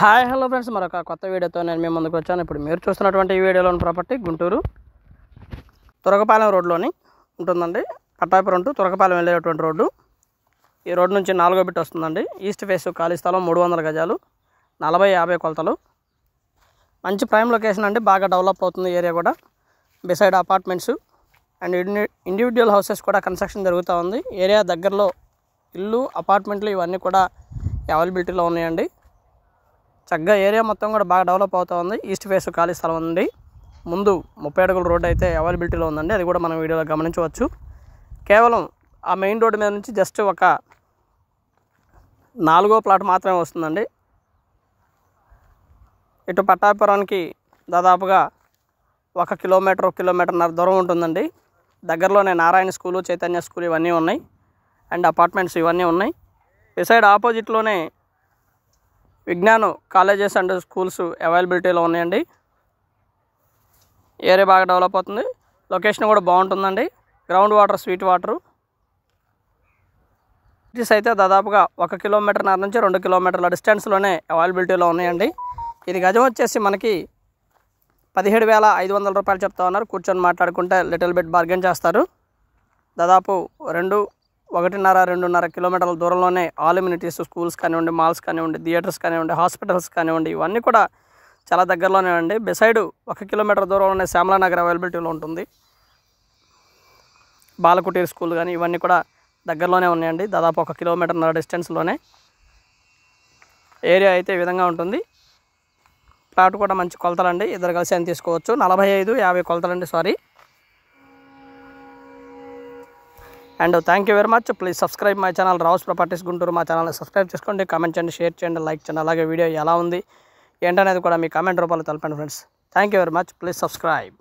Hi hello friends, మరొక కొత్త వీడియోతో నేను మీ ముందుకు వచ్చాను. ఇప్పుడు మీరు చూస్తున్నటువంటి ఈ వీడియోలోని ప్రాపర్టీ గుంటూరు తురకపాలెం రోడ్లోని ఉంటుందండి. పట్టాపురం టు తురకపాలెం వెళ్ళేటువంటి రోడ్డు. ఈ రోడ్డు నుంచి 4వ బిట్ వస్తుందండి. ఈస్ట్ ఫేస్ ఖాళీ స్థలం 300 గజాలు, 40-50 కొలతలు. మంచి ప్రైమ్ లొకేషన్ అండి. బాగా డెవలప్ అవుతుంది ఏరియా కూడా. Beside apartments and individual houses కూడా కన్స్ట్రక్షన్ జరుగుతూ ఉంది. ఏరియా దగ్గరలో ఇల్లు, అపార్ట్మెంట్లు ఇవన్నీ కూడా అవైలబిలిటీలో ఉన్నాయండి. చక్కగా ఏరియా మొత్తం కూడా బాగా డెవలప్ అవుతూ ఉంది. ఈస్ట్ ఫేస్ ఖాళీ స్థలం ఉంది. ముందు 30 అడుగుల రోడ్డు అయితే అవైలబిలిటీలో ఉందండి. అది కూడా మనం వీడియోలో గమనించవచ్చు. కేవలం ఆ మెయిన్ రోడ్డు మీద నుంచి జస్ట్ ఒక 4వ ప్లాట్ మాత్రమే వస్తుందండి. ఇటు పట్టాపురానికి దాదాపుగా 1 కిలోమీటర్న్నర దూరం ఉంటుందండి. దగ్గరలోనే నారాయణ స్కూలు, చైతన్య స్కూల్ ఇవన్నీ ఉన్నాయి. అండ్ అపార్ట్మెంట్స్ ఇవన్నీ ఉన్నాయి. బిసైడ్ ఆపోజిట్లోనే విజ్ఞానం కాలేజెస్ అండ్ స్కూల్స్ అవైలబిలిటీలో ఉన్నాయండి. ఏరియా బాగా డెవలప్ అవుతుంది. లొకేషన్ కూడా బాగుంటుందండి. Ground water, sweet water cities అయితే దాదాపుగా 1 కిలోమీటర్న్నర నుంచి 2 కిలోమీటర్ల డిస్టెన్స్లోనే అవైలబిలిటీలో ఉన్నాయండి. ఇది గజం వచ్చేసి మనకి 17,500 రూపాయలు చెప్తా ఉన్నారు. కూర్చొని మాట్లాడుకుంటే లిటిల్ బిట్ బార్గెన్ చేస్తారు. దాదాపు 1.5-2.5 కిలోమీటర్ల దూరంలోనే ఆల్ ఇమ్యూనిటీస్, స్కూల్స్ కానివ్వండి, మాల్స్ కానివ్వండి, థియేటర్స్ కానివ్వండి, హాస్పిటల్స్ కానివ్వండి, ఇవన్నీ కూడా చాలా దగ్గరలోనే అండి. బిసైడ్ 1 కిలోమీటర్ దూరంలోనే శ్యామలానగర్ అవైలబిలిటీలో ఉంటుంది. బాలకుటీర్ స్కూల్ కానీ ఇవన్నీ కూడా దగ్గరలోనే ఉన్నాయండి. దాదాపు 1 కిలోమీటర్న్నర డిస్టెన్స్లోనే ఏరియా అయితే ఈ విధంగా ఉంటుంది. ప్లాట్ కూడా మంచి కొలతలండి. ఇద్దరు కలిసి అని తీసుకోవచ్చు. 45-50 కొలతలండి. Sorry. And thank you very much. Please subscribe my channel Rao's properties Guntur. మా ఛానల్ని సబ్స్క్రైబ్ చేసుకోండి, కామెంట్ చేయండి, షేర్ చేయండి, లైక్ చేయండి. అలాగే వీడియో ఎలా ఉంది ఏంటనేది కూడా మీ కామెంట్ రూపంలో తెలపండి friends. Thank you very much. Please subscribe.